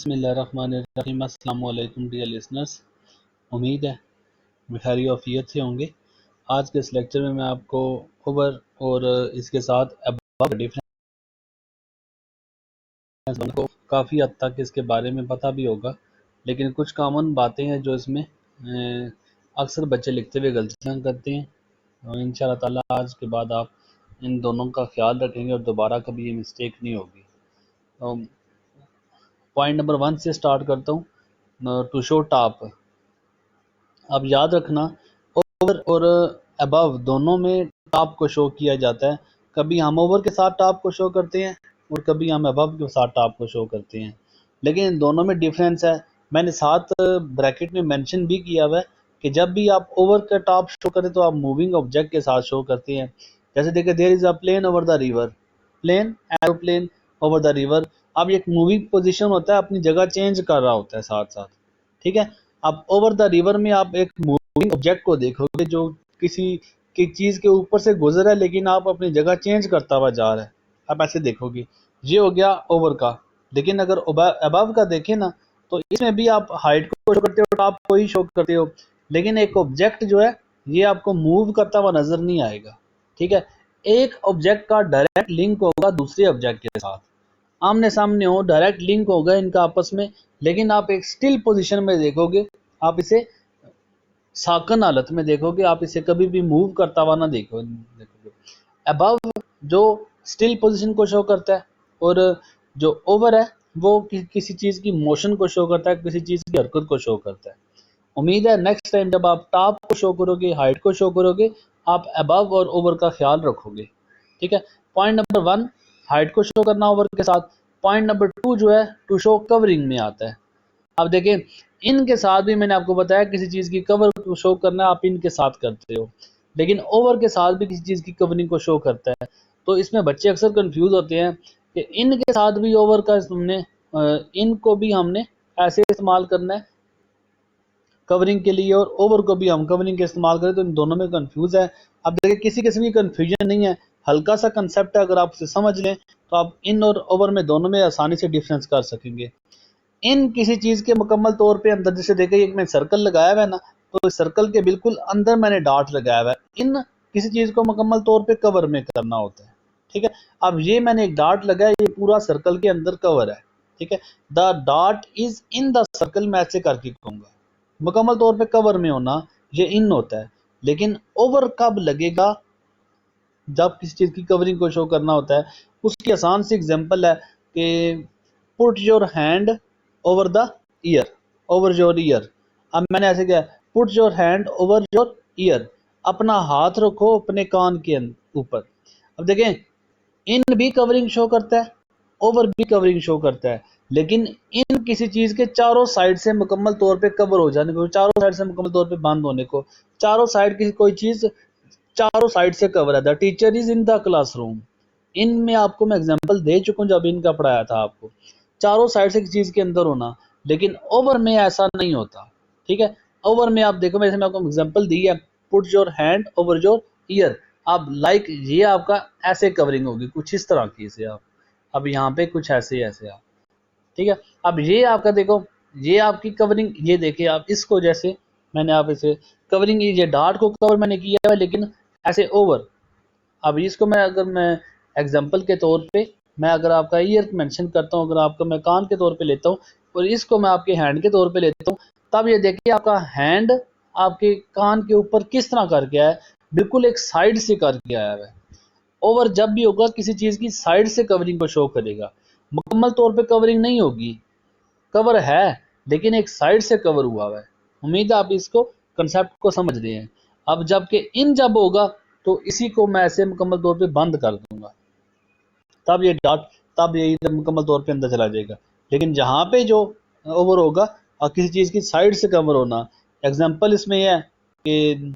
बिस्मिल्लाहिर्रहमानिर्रहीम। अस्सलाम वालेकुम डियर लिसनर्स। उम्मीद है खैरियत से होंगे। आज के इस लेक्चर में मैं आपको ओवर और इसके साथ अबव डिफरेंस को काफ़ी हद तक इसके बारे में पता भी होगा, लेकिन कुछ कॉमन बातें हैं जो इसमें अक्सर बच्चे लिखते हुए गलतियाँ करते हैं। और इंशाअल्लाह ताला आज के बाद आप इन दोनों का ख्याल रखेंगे और दोबारा कभी ये मिस्टेक नहीं होगी। तो पॉइंट नंबर 1 से स्टार्ट करता हूँ। To show top. अब याद रखना, ओवर और अबव दोनों में टॉप को शो किया जाता है। कभी हम ओवर के साथ टॉप को शो करते हैं और कभी हम अबव के साथ टॉप को शो करते हैं, लेकिन इन दोनों में डिफरेंस है। मैंने साथ ब्रैकेट में मेंशन भी किया हुआ है कि जब भी आप ओवर का टॉप शो करें तो आप मूविंग ऑब्जेक्ट के साथ शो करते हैं। जैसे देखिए, there is a plane over the river, plane aeroplane over the river. अब एक मूविंग पोजीशन होता है, अपनी जगह चेंज कर रहा होता है साथ साथ, ठीक है। अब ओवर द रिवर में आप एक मूविंग ऑब्जेक्ट को देखोगे जो किसी की चीज के ऊपर से गुजर है, लेकिन आप अपनी जगह चेंज करता हुआ जा रहा है। आप ऐसे देखोगे, ये हो गया ओवर का। लेकिन अगर अबव का देखें ना, तो इसमें भी आप हाइट को शो करते हो, टॉप को ही शो करते हो, लेकिन एक ऑब्जेक्ट जो है ये आपको मूव करता हुआ नजर नहीं आएगा, ठीक है। एक ऑब्जेक्ट का डायरेक्ट लिंक होगा दूसरे ऑब्जेक्ट के साथ, आमने सामने हो, डायरेक्ट लिंक होगा इनका आपस में, लेकिन आप एक स्टिल पोजीशन में देखोगे, आप इसे साकन हालत में देखोगे, आप इसे कभी भी मूव करता हुआ ना देखोगे। अबव जो स्टिल पोजीशन को शो करता है, और जो ओवर है वो किसी चीज की मोशन को शो करता है, किसी चीज की हरकत को शो करता है। उम्मीद है नेक्स्ट टाइम जब आप टॉप को शो करोगे, हाइट को शो करोगे, आप अबव और ओवर का ख्याल रखोगे, ठीक है। पॉइंट नंबर 1 हाइट को शो करना ओवर के साथ। पॉइंट नंबर 2 जो है टू शो कवरिंग में आता है। अब देखें, इनके साथ भी मैंने आपको बताया किसी चीज की कवर को शो करना आप इनके साथ करते हो, लेकिन ओवर के साथ भी किसी चीज की कवरिंग को शो करता है। तो इसमें बच्चे अक्सर कंफ्यूज होते हैं कि इनके साथ भी ओवर का हमने इनको भी हमने ऐसे इस्तेमाल करना है कवरिंग के लिए, और ओवर को भी हम कवरिंग के इस्तेमाल करें, तो इन दोनों में कंफ्यूज है। अब देखिए, किसी किस्म की कंफ्यूजन नहीं है, हल्का सा कंसेप्ट है, अगर आप उसे समझ लें तो आप इन और ओवर में दोनों में आसानी से डिफरेंस कर सकेंगे। इन किसी चीज के मुकम्मल तौर पे अंदर, जैसे देखिए एक मैंने सर्कल लगाया हुआ है ना, तो इस सर्कल के बिल्कुल अंदर मैंने डॉट लगाया हुआ है। इन किसी चीज को मुकम्मल तौर पे कवर में करना होता है, ठीक है। अब ये मैंने एक डॉट लगाया, ये पूरा सर्कल के अंदर कवर है, ठीक है। The dot is in the circle, मैं ऐसे करके कहूंगा। मुकम्मल तौर पे कवर में होना ये इन होता है, लेकिन ओवर कब लगेगा? जब किसी चीज की कवरिंग को शो करना होता है। उसकी आसान सी एग्जांपल है कि put your hand over the year, over your year. अब मैंने ऐसे किया, put your hand over your year, अपना हाथ रखो अपने कान के ऊपर। अब देखें, इन भी कवरिंग शो करता है, ओवर भी कवरिंग शो करता है, लेकिन इन किसी चीज के चारों साइड से मुकम्मल तौर पे कवर हो जाने को, चारों साइड से मुकम्मल तौर पे बंद होने को, चारों साइड की कोई चीज चारों साइड से कवर है। The teacher is in the classroom, इनमें आपको मैं एग्जांपल दे चुका हूं जब इनका पढ़ाया था आपको, चारों साइड से किसी चीज के अंदर होना। लेकिन ओवर में ऐसा नहीं होता, ठीक है। ओवर में आप देखो, मैंने आपको एग्जांपल दी है, put your hand over your year. अब लाइक ये आपका ऐसे कवरिंग होगी, कुछ इस तरह की से आप, अब यहाँ पे कुछ ऐसे ऐसे आप, ठीक है। अब ये आपका देखो, ये आपकी कवरिंग, ये देखिए आप इसको, जैसे मैंने आप इसे कवरिंग, ये डॉट को कवर मैंने किया है, लेकिन ऐसे ओवर। अब इसको मैं, अगर मैं एग्जांपल के तौर पे, मैं अगर आपका ईयर मेंशन करता हूँ, अगर आपका मैं कान के तौर पे लेता हूँ, और इसको मैं आपके हैंड के तौर पे लेता हूँ, तब ये देखिए आपका हैंड आपके कान के ऊपर किस तरह करके आया है, बिल्कुल एक साइड से करके आया है। ओवर जब भी होगा किसी चीज की साइड से कवरिंग को शो करेगा, मुकम्मल तौर पे कवरिंग नहीं होगी, कवर है लेकिन एक साइड से कवर हुआ है। उम्मीद है आप इसको कंसेप्ट को समझ रहे हैं। अब जबकि इन जब होगा तो इसी को मैं ऐसे मुकम्मल तौर पे बंद कर दूंगा, तब ये डॉट, तब ये इधर मुकम्मल तौर पे अंदर चला जाएगा। लेकिन जहाँ पे जो ओवर होगा और किसी चीज की साइड से कवर होना, एग्जांपल इसमें यह है कि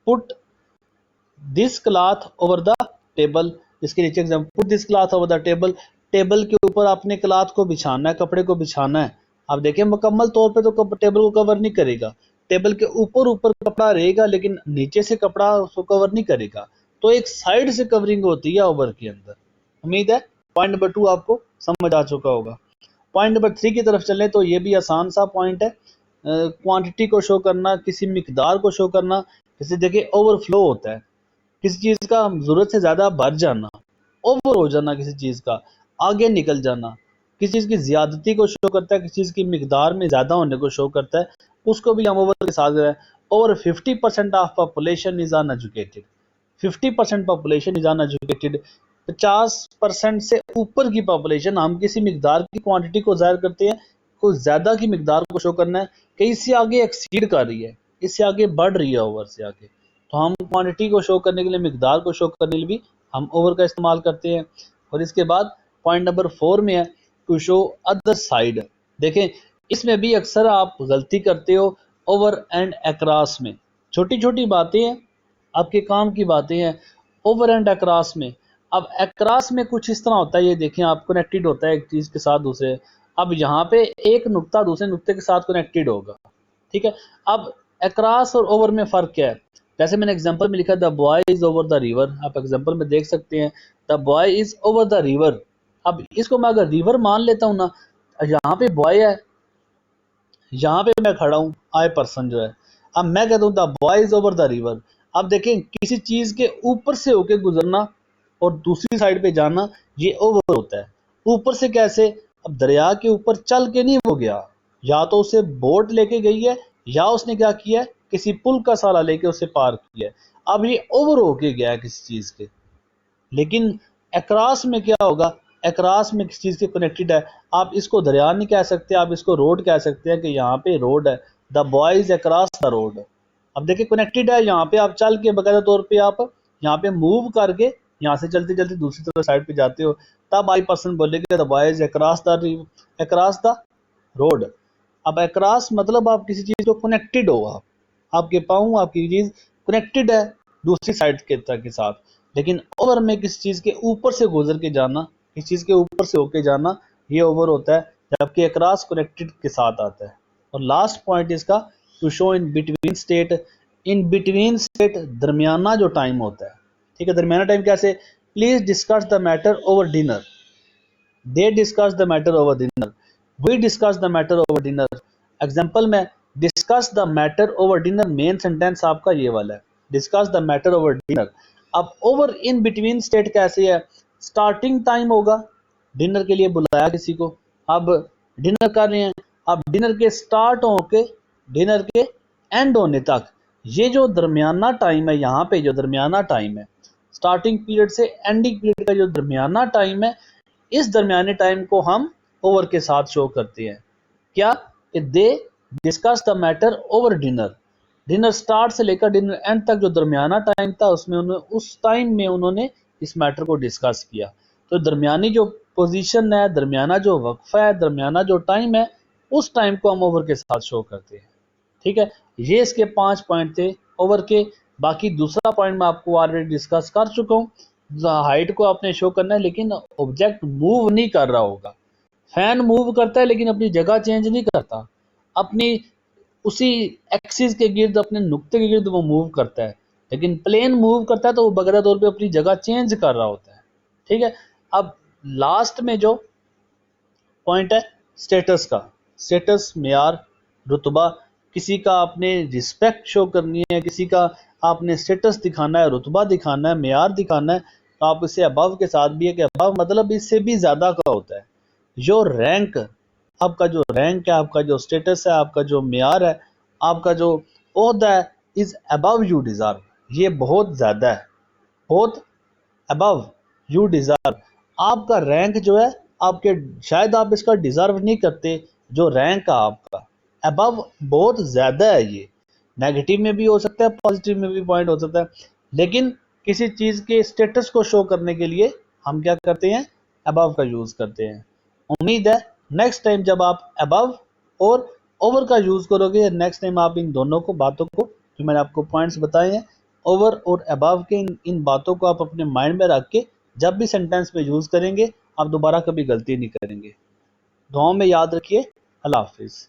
put this cloth over the table. इसके नीचे example, put this cloth over the table, table के ऊपर अपने क्लॉथ को बिछाना है, कपड़े को बिछाना है। अब देखिए, मुकम्मल तौर पे तो टेबल को कवर नहीं करेगा, टेबल के ऊपर ऊपर कपड़ा रहेगा, लेकिन नीचे से कपड़ा उसको कवर नहीं करेगा। तो एक साइड से कवरिंग होती है ओवर के अंदर। उम्मीद है पॉइंट नंबर 2 आपको समझ आ चुका होगा। पॉइंट नंबर 3 की तरफ चलें तो ये भी आसान सा पॉइंट है। क्वांटिटी को शो करना, किसी मिकदार को शो करना, जैसे देखिए ओवरफ्लो होता है, किसी चीज़ का ज़रूरत से ज़्यादा भर जाना, ओवर हो जाना, किसी चीज़ का आगे निकल जाना, किसी चीज़ की ज़्यादती को शो करता है, किसी चीज़ की मिकदार में ज़्यादा होने को शो करता है, उसको भी हम ओवर के साथ हैं। Over 50% of population is uneducated, 50% population is uneducated. 50% से ऊपर की पॉपुलेशन, हम किसी मिकदार की क्वांटिटी को ज़ाहिर करते हैं, कुछ ज़्यादा की मिकदार को शो करना है कि इससे आगे एक्सीड कर रही है, इससे आगे बढ़ रही है ओवर से आगे, तो हम क्वांटिटी को शो करने के लिए, मिकदार को शो करने के लिए भी हम ओवर का इस्तेमाल करते हैं। और इसके बाद पॉइंट नंबर 4 में है टू शो अदर साइड। देखें इसमें भी अक्सर आप गलती करते हो ओवर एंड अक्रॉस में। छोटी छोटी बातें हैं, आपके काम की बातें हैं, ओवर एंड अक्रॉस में। अब अक्रॉस में कुछ इस तरह होता है, ये देखें आप कनेक्टेड होता है एक चीज़ के साथ दूसरे। अब यहाँ पे एक नुक्ता दूसरे नुक्ते के साथ कनेक्टेड होगा, ठीक है। अब अक्रॉस और ओवर में फ़र्क क्या है? जैसे मैंने एग्जांपल में लिखा the boy is over the river, आप एग्जांपल में देख सकते हैं the boy is over the river. अब इसको मैं अगर रिवर मान लेता हूँ ना, यहाँ पे बॉय है, यहाँ पे मैं खड़ा हूँ, आई पर्सन जो है, अब मैं कहता हूँ the boy is over the river. अब देखें किसी चीज़ के ऊपर से होके गुजरना और दूसरी साइड पे जाना, ये ओवर होता है। ऊपर से कैसे? अब दरिया के ऊपर चल के नहीं हो गया, या तो उसे बोट लेके गई है, या उसने क्या किया है, किसी पुल का सहारा लेके उसे पार किया है। अब ये ओवर होके गया है किसी चीज़ के। लेकिन अक्रॉस में क्या होगा? अक्रॉस में किस चीज़ के कनेक्टेड है। आप इसको दरिया नहीं कह सकते, आप इसको रोड कह सकते हैं कि यहाँ पे रोड है, the boys across the road. अब देखिए कनेक्टेड है, यहाँ पे आप चल के बकायदा तौर पे आप यहाँ पे मूव करके यहाँ से चलते चलते दूसरी तरफ साइड पे जाते हो, तब आई पर्सन बोलेंगे the boys across the road. अब अक्रॉस मतलब आप किसी चीज़ को कनेक्टेड हो, आप आपके पाँव, आपकी चीज़ कनेक्टेड है दूसरी साइड के साथ। लेकिन ओवर में किसी चीज़ के ऊपर से गुजर के जाना, किसी चीज़ के ऊपर से होके जाना, ये ओवर होता है, जबकि अक्रॉस कनेक्टेड के साथ आता है। और लास्ट पॉइंट इसका to show in between state. In between state दरमियाना जो टाइम होता है, ठीक है, दरमियाना टाइम कैसे? Please discuss the matter over dinner, they discuss the matter over dinner, we discuss the matter over dinner. Example में discuss the matter over dinner, main sentence आपका ये वाला है, discuss the matter over dinner. अब over in between state कैसे है? Starting time होगा, dinner के लिए बुलाया किसी को, अब डिनर कर रहे हैं, अब डिनर के स्टार्ट होके डिनर के एंड होने तक, ये जो दरमियाना टाइम है, यहाँ पे जो दरमियाना टाइम है, स्टार्टिंग पीरियड से एंडिंग पीरियड का जो दरमियाना टाइम है, इस दरमियाने टाइम को हम ओवर के साथ शो करते हैं। क्या? दे discuss the matter over dinner. Dinner start से लेकर डिनर एंड तक जो दरमियाना टाइम था, उसमें उन्होंने उस टाइम में उन्होंने इस मैटर को डिस्कस किया। तो दरमियानी जो पोजीशन है, दरमियाना जो वक्फा है, दरमियाना जो टाइम है, उस टाइम को हम ओवर के साथ शो करते हैं, ठीक है। ये इसके 5 पॉइंट थे ओवर के। बाकी दूसरा पॉइंट मैं आपको ऑलरेडी डिस्कस कर चुका हूँ, हाइट को आपने शो करना है, लेकिन ऑब्जेक्ट मूव नहीं कर रहा होगा। फैन मूव करता है लेकिन अपनी जगह चेंज नहीं करता, अपनी उसी एक्सिस के गिर्द, अपने नुक्ते के गिर्द वो मूव करता है। लेकिन प्लेन मूव करता है तो वो बगैर तौर पे अपनी जगह चेंज कर रहा होता है, ठीक है। अब लास्ट में जो पॉइंट है स्टेटस का, स्टेटस मेयार, रुतबा, किसी का आपने रिस्पेक्ट शो करनी है, किसी का आपने स्टेटस दिखाना है, रुतबा दिखाना है, मेयार दिखाना है, तो आप इसे अबव के साथ भी है कि अबव मतलब इससे भी ज़्यादा का होता है। जो रैंक, आपका जो रैंक है, आपका जो स्टेटस है, आपका जो मेयार है, आपका जो ओहदा है, इज़ अबव यू डिज़र्व, ये बहुत ज़्यादा है, बहुत अबव यू डिज़र्व। आपका रैंक जो है, आपके शायद आप इसका डिज़र्व नहीं करते, जो रैंक है आपका अबव बहुत ज़्यादा है। ये नेगेटिव में भी हो सकता है, पॉजिटिव में भी पॉइंट हो सकता है, लेकिन किसी चीज़ के स्टेटस को शो करने के लिए हम क्या करते हैं? अबव का यूज़ करते हैं। उम्मीद है नेक्स्ट टाइम जब आप अबव और ओवर का यूज़ करोगे, नेक्स्ट टाइम आप इन दोनों को बातों को, जो मैंने आपको पॉइंट्स बताए हैं, ओवर और अबव के, इन बातों को आप अपने माइंड में रख के जब भी सेंटेंस में यूज़ करेंगे, आप दोबारा कभी गलती नहीं करेंगे। दुआओं में याद रखिए। अल्लाह हाफिज़।